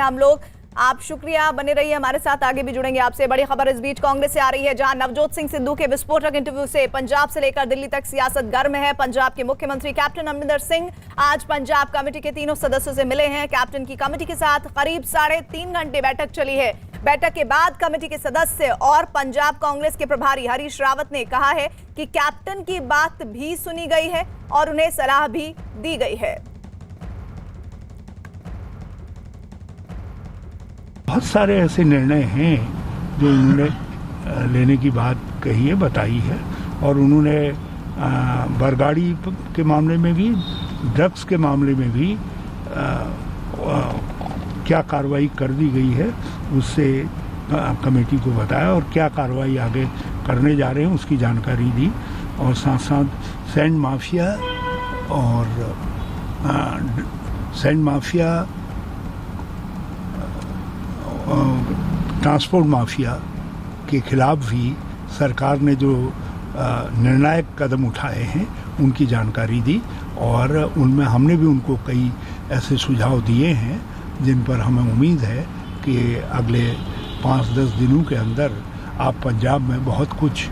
हम लोग आप शुक्रिया, बने रहिए हमारे साथ, आगे भी जुड़ेंगे आपसे। बड़ी खबर इस बीच कांग्रेस से आ रही है, जहां नवजोत सिंह सिद्धू के विस्फोटक इंटरव्यू से पंजाब से लेकर दिल्ली तक सियासत गर्म है। पंजाब के मुख्यमंत्री कैप्टन अमरिंदर सिंह आज पंजाब कमेटी के तीनों सदस्यों से मिले हैं। कैप्टन की कमेटी के साथ करीब 3.5 घंटे बैठक चली है। बैठक के बाद कमेटी के सदस्य और पंजाब कांग्रेस के प्रभारी हरीश रावत ने कहा है कि कैप्टन की बात भी सुनी गई है और उन्हें सलाह भी दी गई है। बहुत सारे ऐसे निर्णय हैं जो उन्होंने लेने की बात कही है, बताई है, और उन्होंने बरगाड़ी के मामले में भी, ड्रग्स के मामले में भी क्या कार्रवाई कर दी गई है उससे कमेटी को बताया और क्या कार्रवाई आगे करने जा रहे हैं उसकी जानकारी दी। और साथ साथ सैंड माफिया ट्रांसपोर्ट माफिया के खिलाफ भी सरकार ने जो निर्णायक कदम उठाए हैं उनकी जानकारी दी, और उनमें हमने भी उनको कई ऐसे सुझाव दिए हैं जिन पर हमें उम्मीद है कि अगले 5-10 दिनों के अंदर आप पंजाब में बहुत कुछ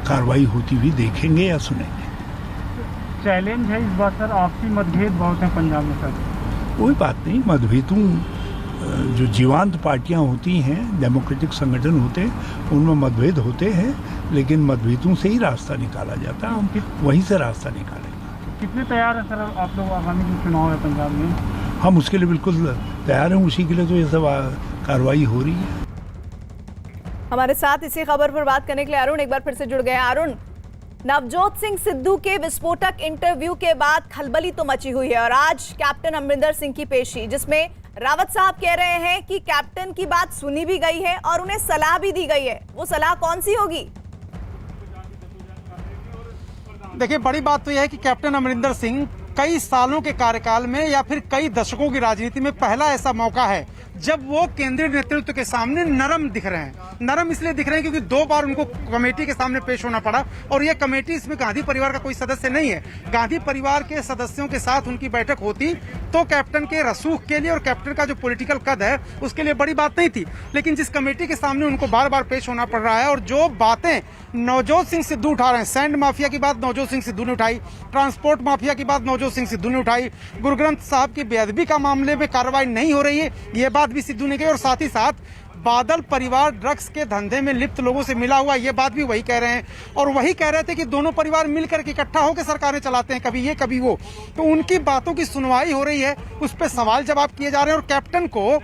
कार्रवाई होती हुई देखेंगे या सुनेंगे। चैलेंज है इस बार सर, आपसी मतभेद बहुत है पंजाब में सर। कोई बात नहीं, मतभेदों जो जीवांत पार्टियां होती हैं, डेमोक्रेटिक संगठन होते हैं, उनमें मतभेद होते हैं, लेकिन मतभेदों से ही रास्ता निकाला जाता है, हम वहीं से रास्ता निकालेंगे। कितने तैयार है सर आप लोग, आगामी जो चुनाव है पंजाब में? हम उसके लिए बिल्कुल तैयार हैं, उसी के लिए तो ये सब कार्रवाई हो रही है। हमारे साथ इसी खबर पर बात करने के लिए अरुण एक बार फिर से जुड़ गए। अरुण, नवजोत सिंह सिद्धू के विस्फोटक इंटरव्यू के बाद खलबली तो मची हुई है और आज कैप्टन अमरिंदर सिंह की पेशी, जिसमें रावत साहब कह रहे हैं कि कैप्टन की बात सुनी भी गई है और उन्हें सलाह भी दी गई है। वो सलाह कौन सी होगी? देखिए, बड़ी बात तो यह है कि कैप्टन अमरिंदर सिंह कई सालों के कार्यकाल में या फिर कई दशकों की राजनीति में पहला ऐसा मौका है जब वो केंद्रीय नेतृत्व के सामने नरम दिख रहे हैं। नरम इसलिए दिख रहे हैं क्योंकि 2 बार उनको कमेटी के सामने पेश होना पड़ा, और ये कमेटी इसमें गांधी परिवार का कोई सदस्य नहीं है। गांधी परिवार के सदस्यों के साथ उनकी बैठक होती तो कैप्टन के रसूख के लिए और कैप्टन का जो पॉलिटिकल कद है उसके लिए बड़ी बात नहीं थी, लेकिन जिस कमेटी के सामने उनको बार बार पेश होना पड़ रहा है और जो बातें नवजोत सिंह सिद्धू उठा रहे हैं, सैंड माफिया की बात नवजोत सिंह सिद्धू ने उठाई, ट्रांसपोर्ट माफिया की बात नवजोत सिंह सिद्धू ने उठाई, गुरु ग्रंथ साहब की बेअदबी का मामले में कार्रवाई नहीं हो रही है, ये बात भी सिद्धू ने कही, और साथ ही साथ बादल परिवार ड्रग्स के धंधे में लिप्त लोगों से मिला हुआ, ये बात भी वही कह रहे हैं। और वही कह रहे थे कि दोनों परिवार मिलकर के इकट्ठा होकर सरकारें चलाते हैं, कभी ये कभी वो। तो उनकी बातों की सुनवाई हो रही है, उस पर सवाल जवाब किए जा रहे हैं और कैप्टन को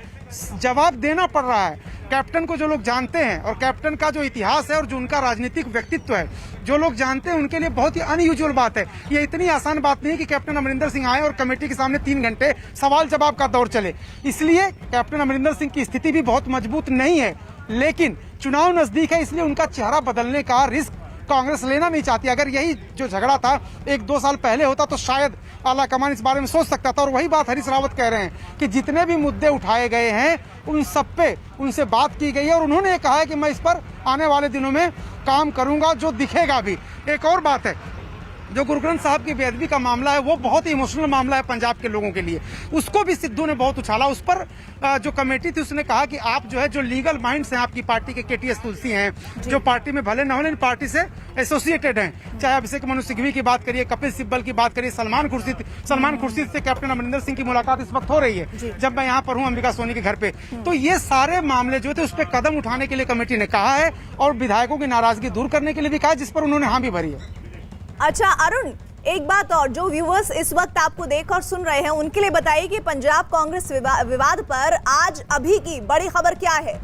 जवाब देना पड़ रहा है। कैप्टन को जो लोग जानते हैं और कैप्टन का जो इतिहास है और जो उनका राजनीतिक व्यक्तित्व है, जो लोग जानते हैं, उनके लिए बहुत ही अनयूजुअल बात है। ये इतनी आसान बात नहीं है कि कैप्टन अमरिंदर सिंह आए और कमेटी के सामने 3 घंटे सवाल जवाब का दौर चले। इसलिए कैप्टन अमरिंदर सिंह की स्थिति भी बहुत मजबूत नहीं है, लेकिन चुनाव नजदीक है, इसलिए उनका चेहरा बदलने का रिस्क कांग्रेस लेना नहीं चाहती। अगर यही जो झगड़ा था 1-2 साल पहले होता तो शायद आला कमान इस बारे में सोच सकता था। और वही बात हरीश रावत कह रहे हैं कि जितने भी मुद्दे उठाए गए हैं उन सब पे उनसे बात की गई है और उन्होंने कहा है कि मैं इस पर आने वाले दिनों में काम करूंगा, जो दिखेगा भी। एक और बात है, जो गुरु ग्रंथ साहब की बेअदबी का मामला है वो बहुत ही इमोशनल मामला है पंजाब के लोगों के लिए, उसको भी सिद्धू ने बहुत उछाला। उस पर जो कमेटी थी उसने कहा कि आप जो है, जो लीगल माइंड्स हैं आपकी पार्टी के, केटीएस तुलसी हैं, जो पार्टी में भले न हो लेकिन पार्टी से एसोसिएटेड हैं, चाहे अभिषेक मनु सिंघवी की बात करिए, कपिल सिब्बल की बात करिए, सलमान खुर्शीद से कैप्टन अमरिंदर सिंह की मुलाकात इस वक्त हो रही है जब मैं यहाँ पर हूँ अंबिका सोनी के घर पे। तो ये सारे मामले जो थे उस पर कदम उठाने के लिए कमेटी ने कहा है और विधायकों की नाराजगी दूर करने के लिए भी कहा, जिस पर उन्होंने हाँ भी भरी है। अच्छा अरुण, एक बात और, जो व्यूअर्स इस वक्त आपको देख और सुन रहे हैं उनके लिए बताइए कि पंजाब कांग्रेस विवाद पर आज अभी की बड़ी खबर क्या है?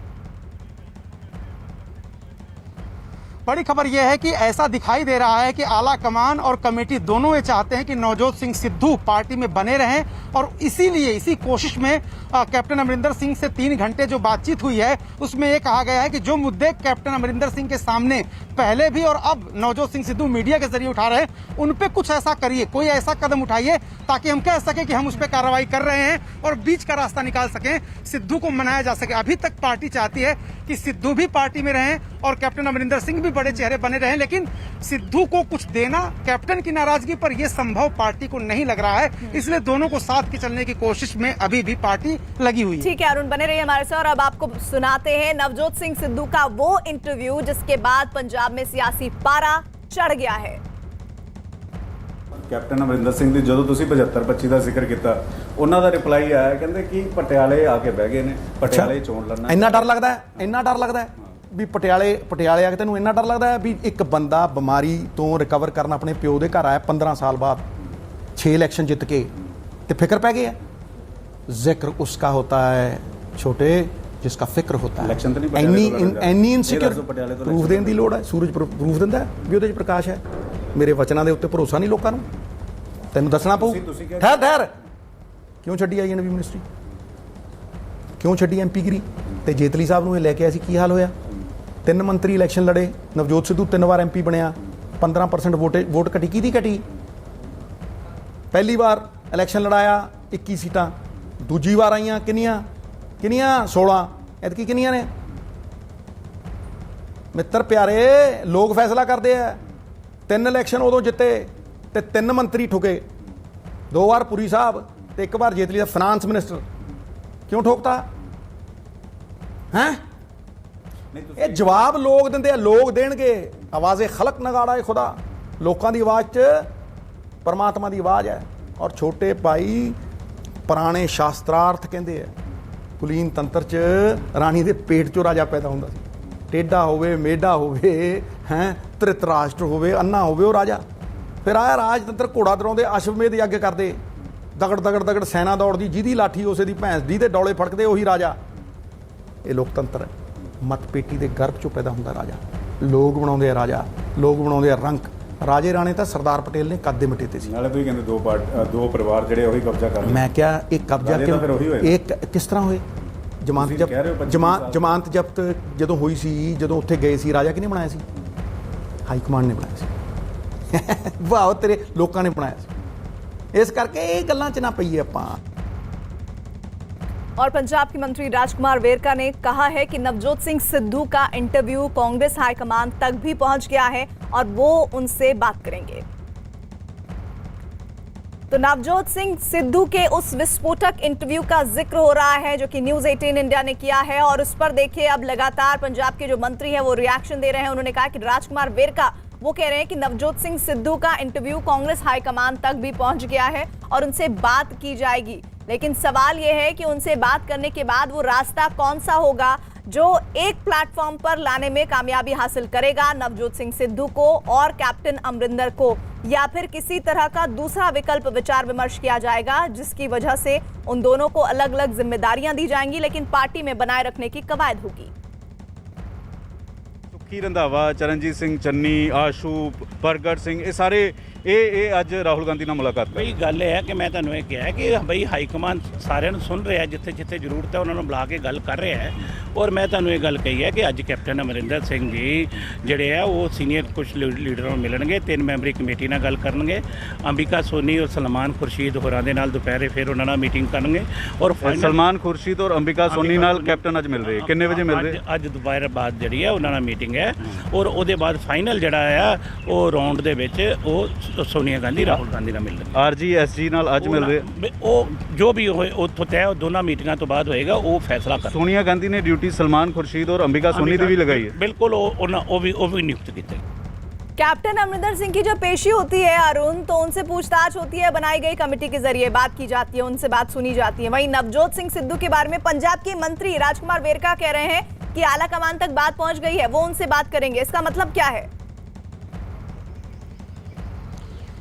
बड़ी खबर यह है कि ऐसा दिखाई दे रहा है कि आला कमान और कमेटी दोनों ये चाहते हैं कि नवजोत सिंह सिद्धू पार्टी में बने रहें, और इसीलिए इसी कोशिश में कैप्टन अमरिंदर सिंह से 3 घंटे जो बातचीत हुई है उसमें यह कहा गया है कि जो मुद्दे कैप्टन अमरिंदर सिंह के सामने पहले भी और अब नवजोत सिंह सिद्धू मीडिया के जरिए उठा रहे हैं, उन पे कुछ ऐसा करिए, कोई ऐसा कदम उठाइए ताकि हम कह सके कि हम उस पर कार्रवाई कर रहे हैं और बीच का रास्ता निकाल सकें, सिद्धू को मनाया जा सके। अभी तक पार्टी चाहती है कि सिद्धू भी पार्टी में रहें और कैप्टन अमरिंदर सिंह भी बड़े चेहरे बने रहें, लेकिन सिद्धू को कुछ देना कैप्टन की नाराजगी पर यह संभव पार्टी को नहीं लग रहा है। इसलिए दोनों को साथ के चलने की कोशिश में अभी भी पार्टी लगी हुई है। ठीक है अरुण, बने रहिए हमारे साथ और अब आपको सुनाते हैं नवजोत सिंह सिद्धू का वो इंटरव्यू जिसके बाद पंजाब में सियासी पारा चढ़ गया है। ਕੈਪਟਨ ਅਮਰਿੰਦਰ ਸਿੰਘ ਦੀ ਜਦੋਂ ਤੁਸੀਂ 75-25 ਦਾ ਜ਼ਿਕਰ ਕੀਤਾ, ਉਹਨਾਂ ਦਾ ਰਿਪਲਾਈ ਆਇਆ, ਕਹਿੰਦੇ ਕਿ ਪਟਿਆਲੇ ਆ ਕੇ ਬਹਿ ਗਏ ਨੇ, ਪਟਿਆਲੇ ਚੋਣ ਲੜਨਾ। ਇੰਨਾ ਡਰ ਲੱਗਦਾ ਹੈ, ਇੰਨਾ ਡਰ ਲੱਗਦਾ ਹੈ ਵੀ ਪਟਿਆਲੇ ਆ ਕੇ ਤੈਨੂੰ ਇੰਨਾ ਡਰ ਲੱਗਦਾ ਹੈ ਵੀ ਇੱਕ ਬੰਦਾ ਬਿਮਾਰੀ ਤੋਂ ਰਿਕਵਰ ਕਰਨ ਆਪਣੇ ਪਿਓ ਦੇ ਘਰ ਆਇਆ 15 ਸਾਲ ਬਾਅਦ 6 ਇਲੈਕਸ਼ਨ ਜਿੱਤ ਕੇ, ਤੇ ਫਿਕਰ ਪੈ ਗਿਆ। ਜ਼ਿਕਰ ਉਸਕਾ ਹੋਤਾ ਹੈ ਛੋਟੇ ਜਿਸਕਾ ਫਿਕਰ ਹੋਤਾ ਹੈ। ਇਲੈਕਸ਼ਨ ਤਾਂ ਨਹੀਂ ਪਟਿਆਲੇ ਇੰਨੀ ਇਨਸਿਕਿਉਰ ਪ੍ਰੂਫ ਦੇਣ ਦੀ ਲੋੜ ਹੈ। ਸੂਰਜ ਪ੍ਰੂਫ ਦਿੰਦਾ ਹੈ ਵੀ ਉਹਦੇ 'ਚ ਪ੍ਰਕਾਸ਼ ਹੈ। ਮੇਰੇ ਵਚਨਾਂ ਦੇ ਉੱਤੇ ਭਰੋਸਾ ਨਹੀਂ ਲੋਕਾਂ ਨੂੰ, ਤੈਨੂੰ ਦੱਸਣਾ ਪਊ। ਠਹਿਰ ਕਿਉਂ ਛੱਡੀ ਆਈ ਨਵੀਂ ਮਿਨਿਸਟਰੀ, ਕਿਉਂ ਛੱਡੀ ਐਮਪੀ ਗਿਰੀ, ਤੇ ਜੇਤਲੀ ਸਾਹਿਬ ਨੂੰ ਇਹ ਲੈ ਕੇ ਆਇਆ ਸੀ, ਕੀ ਹਾਲ ਹੋਇਆ? 3 ਮੰਤਰੀ ਇਲੈਕਸ਼ਨ ਲੜੇ, ਨਵਜੋਤ ਸਿੱਧੂ 3 ਵਾਰ ਐਮਪੀ ਬਣਿਆ, 15% ਵੋਟ ਘਟੀ। ਕਿਹਦੀ ਘਟੀ? ਪਹਿਲੀ ਵਾਰ ਇਲੈਕਸ਼ਨ ਲੜਾਇਆ 21 ਸੀਟਾਂ, ਦੂਜੀ ਵਾਰ ਆਈਆਂ ਕਿੰਨੀਆਂ 16, ਐਤਕੀ ਕਿੰਨੀਆਂ ਨੇ? ਮਿੱਤਰ ਪਿਆਰੇ, ਲੋਕ ਫੈਸਲਾ ਕਰਦੇ ਆ। 3 ਇਲੈਕਸ਼ਨ ਉਦੋਂ ਜਿੱਤੇ ਤੇ 3 ਮੰਤਰੀ ਠੁਕੇ, 2 ਵਾਰ ਪੁਰੀ ਸਾਹਿਬ ਤੇ 1 ਵਾਰ ਜੇਤਲੀ ਦਾ ਫਾਈਨਾਂਸ ਮਿਨਿਸਟਰ। ਕਿਉਂ ਠੋਕਤਾ ਹੈ? ਇਹ ਜਵਾਬ ਲੋਕ ਦਿੰਦੇ ਆ, ਲੋਕ ਦੇਣਗੇ। ਆਵਾਜ਼ੇ ਖਲਕ ਨਗਾੜਾ ਖੁਦਾ, ਲੋਕਾਂ ਦੀ ਆਵਾਜ਼ 'ਚ ਪਰਮਾਤਮਾ ਦੀ ਆਵਾਜ਼ ਹੈ। ਔਰ ਛੋਟੇ ਭਾਈ ਪੁਰਾਣੇ ਸ਼ਾਸਤਰਾਰਥ ਕਹਿੰਦੇ ਆ, ਕੁਲੀਨ ਤੰਤਰ 'ਚ ਰਾਣੀ ਦੇ ਪੇਟ 'ਚੋਂ ਰਾਜਾ ਪੈਦਾ ਹੁੰਦਾ ਸੀ। ਟੇਢਾ ਹੋਵੇ, ਮੇਢਾ ਹੋਵੇ, ਧ੍ਰਿਤਰਾਸ਼ਟਰ ਹੋਵੇ, ਅੰਨਾ ਹੋਵੇ, ਉਹ ਰਾਜਾ। ਫਿਰ ਆਇਆ ਰਾਜਤੰਤਰ, ਘੋੜਾ ਦਰਾਉਂਦੇ, ਅਸ਼ਵਮੇਧ ਯੱਗ ਕਰਦੇ, ਦਗੜ ਸੈਨਾ ਦੌੜਦੀ, ਜਿਹਦੀ ਲਾਠੀ ਉਸੇ ਦੀ ਭੈਂਸ, ਜਿਹਦੇ ਡੌਲੇ ਫੜਕਦੇ ਉਹੀ ਰਾਜਾ। ਇਹ ਲੋਕਤੰਤਰ ਹੈ। ਮਤ ਪੇਟੀ ਦੇ ਗਰਭ 'ਚੋਂ ਪੈਦਾ ਹੁੰਦਾ ਰਾਜਾ। ਲੋਕ ਬਣਾਉਂਦੇ ਆ ਰਾਜਾ, ਲੋਕ ਬਣਾਉਂਦੇ ਆ ਰੰਕ। ਰਾਜੇ ਰਾਣੇ ਤਾਂ ਸਰਦਾਰ ਪਟੇਲ ਨੇ ਕੱਦ ਦੇ ਮਟੇਤੇ ਸੀ। ਨਾਲੇ ਤੁਸੀਂ ਕਹਿੰਦੇ ਦੋ ਪਰਿਵਾਰ ਜਿਹੜੇ ਉਹੀ ਕਬਜ਼ਾ ਕਰ ਰਹੇ। ਮੈਂ ਕਿਹਾ ਇਹ ਕਬਜ਼ਾ ਇਹ ਕਿਸ ਤਰ੍ਹਾਂ ਹੋਏ? ਜ਼ਮਾਨਤ ਜ਼ਬਤ ਜਦੋਂ ਹੋਈ ਸੀ, ਜਦੋਂ ਉੱਥੇ ਗਏ ਸੀ, ਰਾਜਾ ਕਿਹਨੇ ਬਣਾਇਆ ਸੀ? ਹਾਈ ਕਮਾਂਡ ਨੇ ਬਣਾਇਆ ਸੀ। ਵਾਹ, ਤੇਰੇ ਲੋਕਾਂ ਨੇ ਬਣਾਇਆ ਸੀ। ਇਸ ਕਰਕੇ ਇਹ ਗੱਲਾਂ 'ਚ ਨਾ ਪਈਏ ਆਪਾਂ। और पंजाब के मंत्री राजकुमार वेरका ने कहा है कि नवजोत सिंह सिद्धू का इंटरव्यू कांग्रेस हाईकमान तक भी पहुंच गया है और वो उनसे बात करेंगे। तो नवजोत सिंह सिद्धू के उस विस्फोटक इंटरव्यू का जिक्र हो रहा है जो कि न्यूज़ 18 इंडिया ने किया है और उस पर देखिए अब लगातार पंजाब के जो मंत्री हैं वो रिएक्शन दे रहे हैं। उन्होंने कहा कि राजकुमार वेरका वो कह रहे हैं कि नवजोत सिंह सिद्धू का इंटरव्यू कांग्रेस हाईकमान तक भी पहुंच गया है और उनसे बात की जाएगी। लेकिन सवाल यह है कि उनसे बात करने के बाद वो रास्ता कौन सा होगा जो एक प्लेटफॉर्म पर लाने में कामयाबी हासिल करेगा नवजोत सिंह सिद्धू को और कैप्टन अमरिंदर को, या फिर किसी तरह का दूसरा विकल्प विचार विमर्श किया जाएगा जिसकी वजह से उन दोनों को अलग अलग जिम्मेदारियां दी जाएंगी लेकिन पार्टी में बनाए रखने की कवायद होगी। ਸੁੱਖੀ ਰੰਧਾਵਾ, ਚਰਨਜੀਤ ਸਿੰਘ ਚੰਨੀ, ਆਸ਼ੂ, ਪ੍ਰਗਟ ਸਿੰਘ, ਇਹ ਸਾਰੇ ਇਹ ਅੱਜ ਰਾਹੁਲ ਗਾਂਧੀ ਨਾਲ ਮੁਲਾਕਾਤ ਬਈ ਗੱਲ ਇਹ ਹੈ ਕਿ ਮੈਂ ਤੁਹਾਨੂੰ ਇਹ ਕਿਹਾ ਕਿ ਬਈ ਹਾਈ ਕਮਾਂਡ ਸਾਰਿਆਂ ਨੂੰ ਸੁਣ ਰਿਹਾ, ਜਿੱਥੇ ਜਿੱਥੇ ਜ਼ਰੂਰਤ ਹੈ ਉਹਨਾਂ ਨੂੰ ਬੁਲਾ ਕੇ ਗੱਲ ਕਰ ਰਿਹਾ ਹੈ। ਔਰ ਮੈਂ ਤੁਹਾਨੂੰ ਇਹ ਗੱਲ ਕਹੀ ਹੈ ਕਿ ਅੱਜ ਕੈਪਟਨ ਅਮਰਿੰਦਰ ਸਿੰਘ ਜੀ ਜਿਹੜੇ ਆ ਉਹ ਸੀਨੀਅਰ ਕੁਝ ਲੀਡਰਾਂ ਨੂੰ ਮਿਲਣਗੇ, 3 ਮੈਂਬਰੀ ਕਮੇਟੀ ਨਾਲ ਗੱਲ ਕਰਨਗੇ। ਅੰਬਿਕਾ ਸੋਨੀ ਔਰ ਸਲਮਾਨ ਖੁਰਸ਼ੀਦ ਹੋਰਾਂ ਦੇ ਨਾਲ ਦੁਪਹਿਰੇ ਫਿਰ ਉਹਨਾਂ ਨਾਲ ਮੀਟਿੰਗ ਕਰਨਗੇ। ਔਰ ਸਲਮਾਨ ਖੁਰਸ਼ੀਦ ਔਰ ਅੰਬਿਕਾ ਸੋਨੀ ਨਾਲ ਕੈਪਟਨ ਅੱਜ ਮਿਲ ਰਹੇ, ਕਿੰਨੇ ਵਜੇ ਮਿਲ ਰਹੇ? ਅੱਜ ਦੁਪਹਿਰ ਬਾਅਦ ਜਿਹੜੀ ਹੈ ਉਹਨਾਂ ਨਾਲ ਮੀਟਿੰਗ ਹੈ ਔਰ ਉਹਦੇ ਬਾਅਦ ਫਾਈਨਲ ਜਿਹੜਾ ਆ ਉਹ ਰਾਉਂਡ ਦੇ ਵਿੱਚ ਉਹ ਸੋਨੀਆ ਗਾਂਧੀ ਰਾਹੁਲ ਗਾਂਧੀ ਨਾਲ ਮਿਲਣਗੇ। ਆਰਜੀ ਐਸਜੀ ਨਾਲ ਅੱਜ ਮਿਲ ਰਹੇ, ਉਹ ਜੋ ਵੀ ਹੋਏ ਉੱਥੋਂ ਤੈਅ ਦੋਨਾਂ ਮੀਟਿੰਗਾਂ ਤੋਂ ਬਾਅਦ ਹੋਏਗਾ, ਉਹ ਫੈਸਲਾ ਕਰ। ਸੋਨੀਆ ਗਾਂधी ने ड्यूटी सलमान खुर्शीद और अंबिका सोनी की भी लगाई है। बिल्कुल वो भी नियुक्त किए। कैप्टन अमरिंदर सिंह की जब पेशी होती है अरुण, तो उनसे पूछताछ होती है, बनाई गई कमेटी के जरिए बात की जाती है, उनसे बात सुनी जाती है। वहीं नवजोत सिंह सिद्धू के बारे में पंजाब के मंत्री राजकुमार वेरका कह रहे हैं कि आला कमान तक बात पहुंच गई है, वो उनसे बात करेंगे। इसका मतलब क्या है?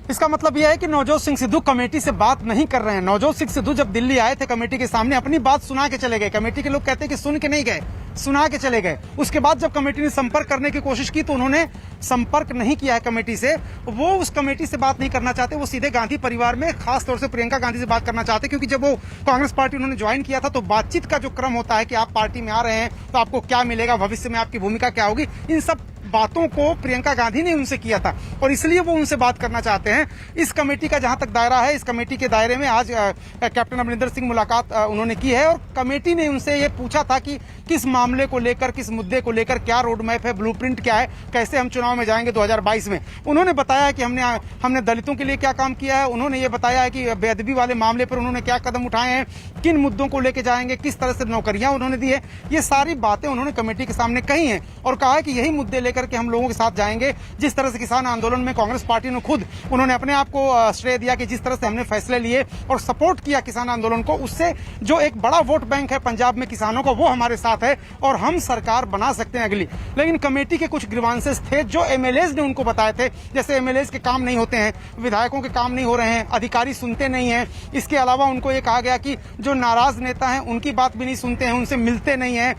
इसका मतलब यह है कि नवजोत सिंह सिद्धू कमेटी से बात नहीं कर रहे हैं। नवजोत सिंह सिद्धू जब दिल्ली आए थे कमेटी के सामने अपनी बात सुना के चले गए। कमेटी के लोग कहते हैं कि सुन के नहीं गए, सुना के चले गए। उसके बाद जब कमेटी ने संपर्क करने की कोशिश की तो उन्होंने संपर्क नहीं किया है कमेटी से। वो उस कमेटी से बात नहीं करना चाहते, वो सीधे गांधी परिवार में खास तौर से प्रियंका गांधी से बात करना चाहते, क्योंकि जब वो कांग्रेस पार्टी उन्होंने ज्वाइन किया था तो बातचीत का जो क्रम होता है कि आप पार्टी में आ रहे हैं तो आपको क्या मिलेगा, भविष्य में आपकी भूमिका क्या होगी, इन सब बातों को प्रियंका गांधी ने उनसे किया था और इसलिए वो उनसे बात करना चाहते हैं। इस कमेटी का जहां तक दायरा है, इस कमेटी के दायरे में आज कैप्टन अमरिंदर सिंह मुलाकात उन्होंने की है और कमेटी ने उनसे ये पूछा था कि किस मामले को लेकर, किस मुद्दे को लेकर क्या रोड मैप है, ब्लूप्रिंट क्या है, कैसे हम चुनाव में जाएंगे 2022 में। उन्होंने बताया कि हमने दलितों के लिए क्या काम किया है, उन्होंने ये बताया है कि बेअदबी वाले मामले पर उन्होंने क्या कदम उठाए हैं, किन मुद्दों को लेकर जाएंगे, किस तरह से नौकरियां उन्होंने दी है। ये सारी बातें उन्होंने कमेटी के सामने कही हैं और कहा है कि यही मुद्दे लेकर के हम लोगों के साथ जाएंगे। जिस तरह से किसान आंदोलन में कांग्रेस पार्टी ने खुद उन्होंने अपने आप को श्रेय दिया कि जिस तरह से हमने फैसले लिए और सपोर्ट किया किसान आंदोलन को, उससे जो एक बड़ा वोट बैंक है पंजाब में किसानों का, वो हमारे साथ है और हम सरकार बना सकते हैं अगली। लेकिन कमेटी के कुछ ग्रीवांसेस थे जो एमएलएज ने उनको बताए थे, जैसे एमएलएज के काम नहीं होते हैं, विधायकों के काम नहीं हो रहे हैं, अधिकारी सुनते नहीं हैं। इसके अलावा उनको ये कहा गया कि जो नाराज नेता हैं उनकी बात भी नहीं सुनते हैं, उनसे मिलते नहीं हैं,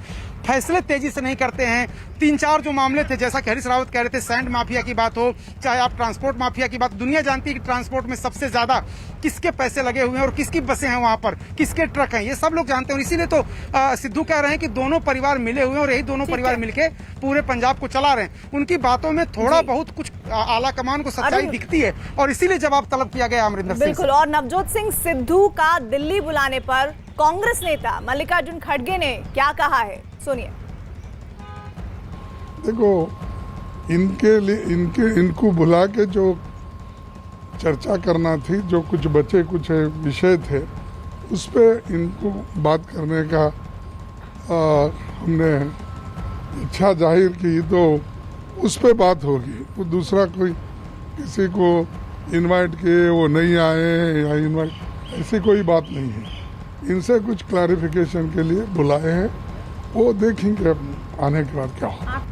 फैसले तेजी से नहीं करते हैं। 3-4 जो मामले थे, जैसा कि हरीश रावत कह रहे थे, सैंड माफिया की बात हो, चाहे आप ट्रांसपोर्ट माफिया की बात, दुनिया जानती है कि ट्रांसपोर्ट में सबसे ज्यादा किसके पैसे लगे हुए हैं और किसकी बसें हैं वहां पर, किसके ट्रक हैं, ये सब लोग जानते हैं। और इसीलिए तो सिद्धू कह रहे हैं कि दोनों परिवार मिले हुए हैं और यही दोनों परिवार मिलके पूरे पंजाब को चला रहे हैं। उनकी बातों में थोड़ा बहुत कुछ आला कमान को सच्चाई दिखती है और इसीलिए जवाब तलब किया गया अमरिंदर सिंह। बिल्कुल। और नवजोत सिंह सिद्धू का दिल्ली बुलाने पर कांग्रेस नेता मल्लिकार्जुन खड़गे ने क्या कहा है, सुनिए। देखो, इनके लिए इनको बुला के जो चर्चा करना थी, जो कुछ बचे कुछ विषय थे, उस पे इनको बात करने का हमने इच्छा जाहिर की, तो उस पे बात होगी। तो दूसरा कोई किसी को इनवाइट किए वो नहीं आए या इनवाइट, ऐसी कोई बात नहीं है। इनसे कुछ क्लैरिफिकेशन के लिए बुलाए हैं, वो देखेंगे अब आने के बाद क्या हो।